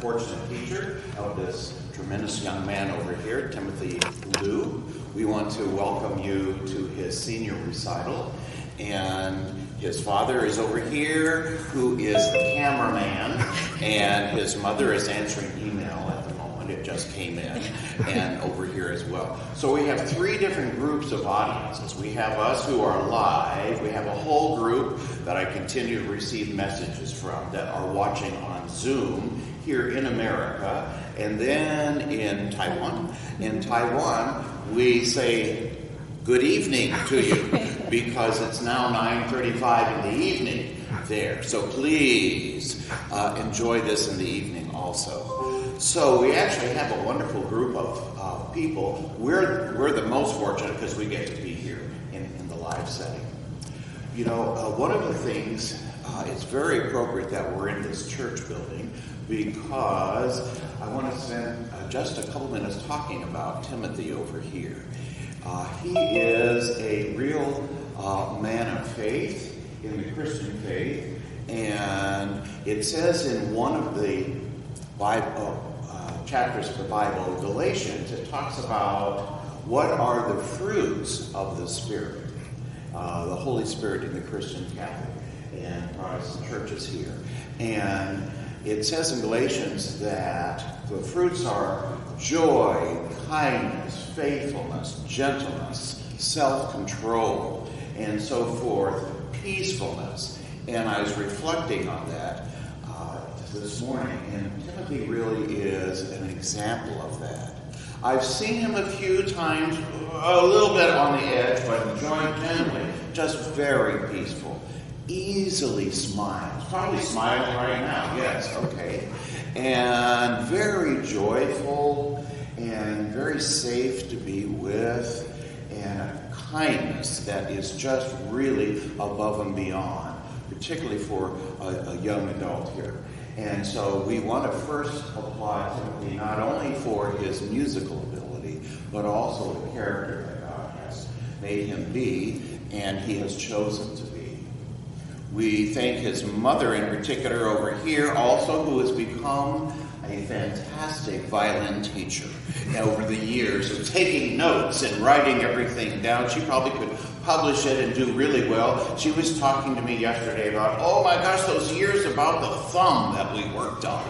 fortunate teacher of this tremendous young man over here, Timothy Liou. We want to welcome you to his senior recital. And his father is over here, who is the cameraman, and his mother is answering email at the moment. It just came in, and over here as well. So we have three different groups of audiences. We have us who are live. We have a whole group that I continue to receive messages from that are watching on Zoom here in America, and then in Taiwan. In Taiwan, we say good evening to you because it's now 9:35 in the evening there. So please enjoy this in the evening also. So we actually have a wonderful group of people. We're the most fortunate because we get to be here in the live setting. You know, one of the things, it's very appropriate that we're in this church building because I want to spend just a couple minutes talking about Timothy over here. He is a real man of faith in the Christian faith, and it says in one of the Bible chapters of the Bible, Galatians, it talks about what are the fruits of the Spirit, the Holy Spirit in the Christian Catholic and Protestant churches here. And it says in Galatians that the fruits are joy, kindness, faithfulness, gentleness, self-control, and so forth, peacefulness. And I was reflecting on that this morning, and Timothy really is an example of that. I've seen him a few times, a little bit on the edge, but generally just very peaceful. Easily smiles. Probably smiling right now. Yes, okay. And very joyful and very safe to be with, and a kindness that is just really above and beyond, particularly for a young adult here. And so we want to first applaud Timothy not only for his musical ability, but also the character that God has made him be, and he has chosen to be. We thank his mother in particular over here also, who has become a fantastic violin teacher over the years of taking notes and writing everything down. She probably could publish it and do really well. She was talking to me yesterday about, oh my gosh, those years about the thumb that we worked on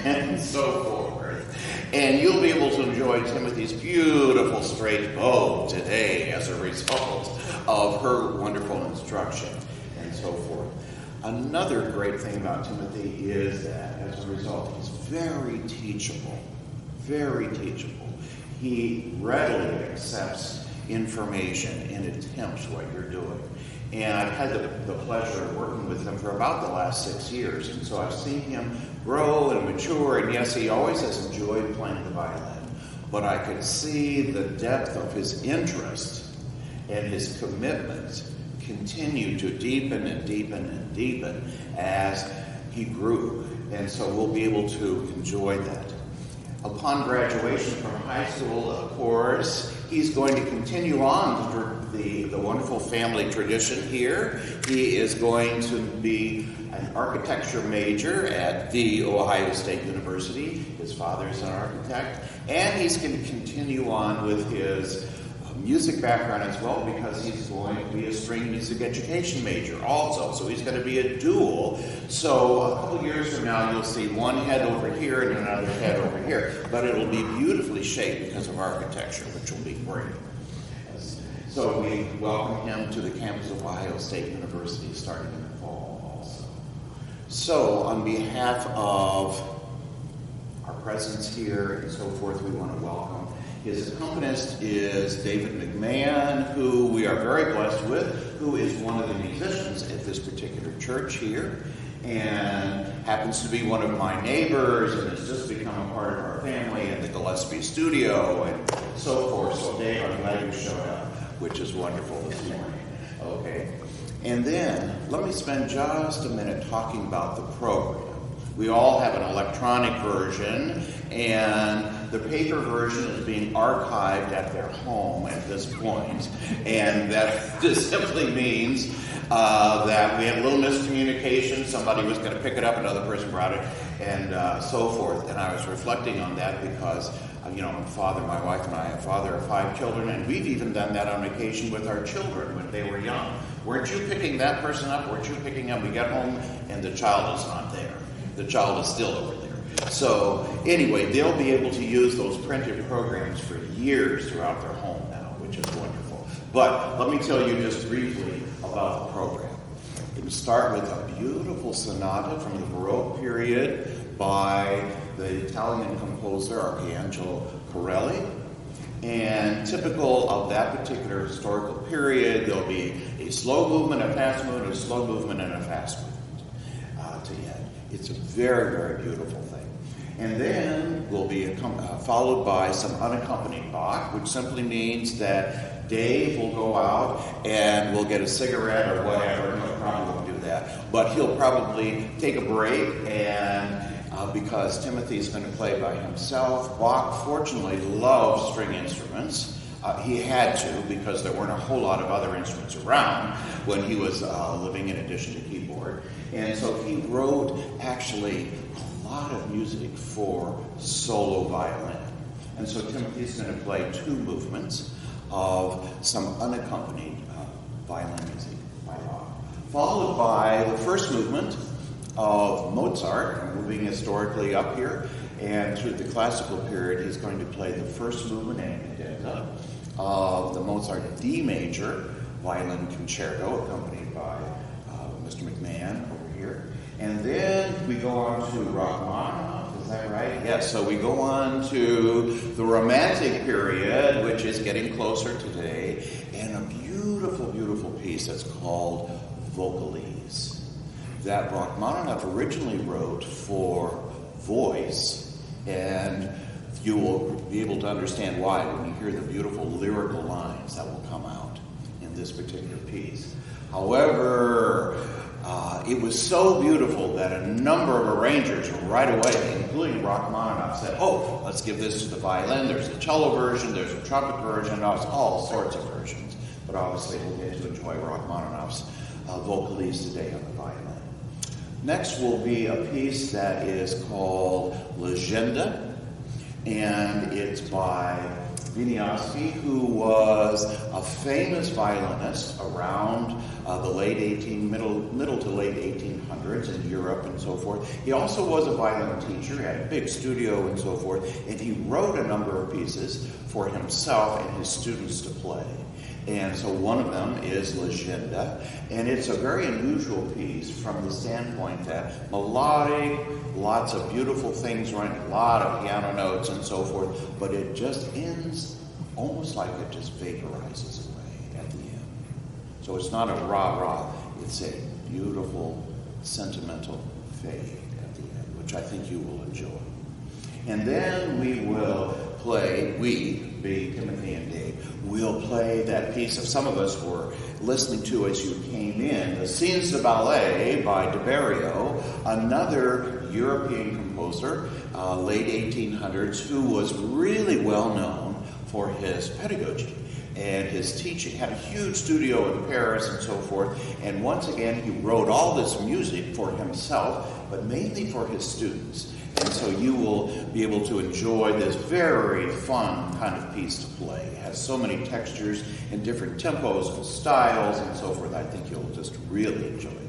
and so forth. And you'll be able to enjoy Timothy's beautiful straight bow today as a result of her wonderful instruction and so forth. Another great thing about Timothy is that as a result, he's very teachable. Very teachable. He readily accepts information and attempts what you're doing. And I've had the pleasure of working with him for about the last 6 years. And so I've seen him grow and mature. And yes, he always has enjoyed playing the violin. But I could see the depth of his interest and his commitment continue to deepen and deepen and deepen as he grew. And so we'll be able to enjoy that. Upon graduation from high school, of course, he's going to continue on the wonderful family tradition here. He is going to be an architecture major at the Ohio State University. His father is an architect. And he's going to continue on with his music background as well, because he's going to be a string music education major also. So he's going to be a dual. So a couple years from now, you'll see one head over here and another head over here. But it'll be beautifully shaped because of architecture, which will be great. So we welcome him to the campus of Ohio State University starting in the fall also. So on behalf of our presence here and so forth, we want to welcome. His accompanist is David McMahon, who we are very blessed with, who is one of the musicians at this particular church here, and happens to be one of my neighbors, and has just become a part of our family in the Gillespie studio, and so forth. So Dave, I'm glad you showed up, which is wonderful this morning. Okay. And then, let me spend just a minute talking about the program. We all have an electronic version, and the paper version is being archived at their home at this point. And that just simply means that we had a little miscommunication. Somebody was going to pick it up, another person brought it, and so forth. And I was reflecting on that because, my wife and I are father of 5 children, and we've even done that on occasion with our children when they were young. Weren't you picking that person up? Weren't you picking up? We get home, and the child is not there. The child is still over there. So anyway, they'll be able to use those printed programs for years throughout their home now, which is wonderful. But let me tell you just briefly about the program. It will start with a beautiful sonata from the Baroque period by the Italian composer Arcangelo Corelli. And typical of that particular historical period, there'll be a slow movement, a fast movement, a slow movement, and a fast movement to end. It's a very, very beautiful thing. And then will be followed by some unaccompanied Bach, which simply means that Dave will go out and will get a cigarette or whatever. No, probably won't do that. But he'll probably take a break, and because Timothy's going to play by himself. Bach, fortunately, loved string instruments. He had to, because there weren't a whole lot of other instruments around when he was living in addition to keyboard. And so he wrote, actually, a lot of music for solo violin. And so Timothy's going to play 2 movements of some unaccompanied violin music by Bach, followed by the first movement of Mozart. I'm moving historically up here, and through the classical period, he's going to play the first movement and cadenza of the Mozart D major violin concerto, accompanied by Mr. McMahon over here. And then we go on to Rachmaninoff, is that right? Yes, so we go on to the Romantic period, which is getting closer today, and a beautiful, beautiful piece that's called Vocalise, that Rachmaninoff originally wrote for voice, and you will be able to understand why when you hear the beautiful lyrical lines that will come out in this particular piece. However, it was so beautiful that a number of arrangers right away, including Rachmaninoff, said, oh, let's give this to the violin. There's a cello version, there's a trumpet version, all sorts of versions. But obviously we'll get to enjoy Rachmaninoff's Vocalise today on the violin. Next will be a piece that is called Legende, and it's by Wieniawski, who was a famous violinist around the middle to late 1800s in Europe and so forth. He also was a violin teacher, he had a big studio and so forth, and he wrote a number of pieces for himself and his students to play. And so one of them is Legende, and it's a very unusual piece from the standpoint that melodic, lots of beautiful things running, a lot of piano notes and so forth, but it just ends almost like it just vaporizes away at the end. So it's not a rah-rah, it's a beautiful, sentimental fade at the end, which I think you will enjoy. And then we will play, Timothy and Dave, will play that piece that some of us were listening to as you came in, the Scenes de Ballet by Beriot, another European composer, late 1800s, who was really well known for his pedagogy and his teaching. Had a huge studio in Paris and so forth, and once again he wrote all this music for himself, but mainly for his students. And so you will be able to enjoy this very fun kind of piece to play. It has so many textures and different tempos and styles and so forth. I think you'll just really enjoy it.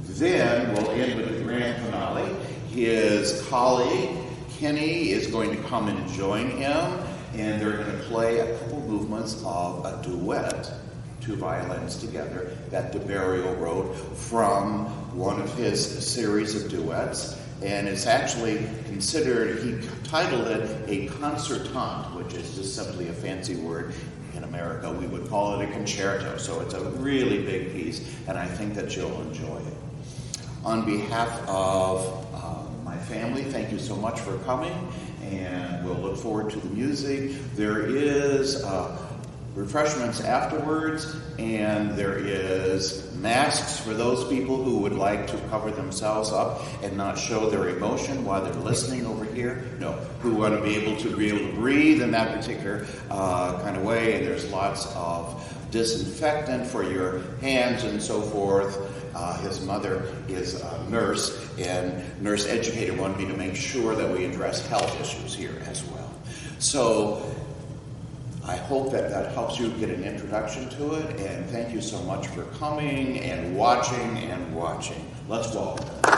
Then we'll end with the grand finale. His colleague, Kenny, is going to come and join him, and they're going to play a couple movements of a duet, 2 violins together, that Beriot wrote from one of his series of duets. And it's actually considered, he titled it a concertant, which is just simply a fancy word. In America, we would call it a concerto. So it's a really big piece, and I think that you'll enjoy it. On behalf of my family, thank you so much for coming, and we'll look forward to the music. There is refreshments afterwards, and there is masks for those people who would like to cover themselves up and not show their emotion while they're listening over here. No, who want to be able to breathe in that particular kind of way. And there's lots of disinfectant for your hands and so forth. His mother is a nurse, and nurse educator wanted me to make sure that we address health issues here as well. So I hope that that helps you get an introduction to it, and thank you so much for coming and watching and watching. Let's welcome them.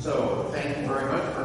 So thank you very much for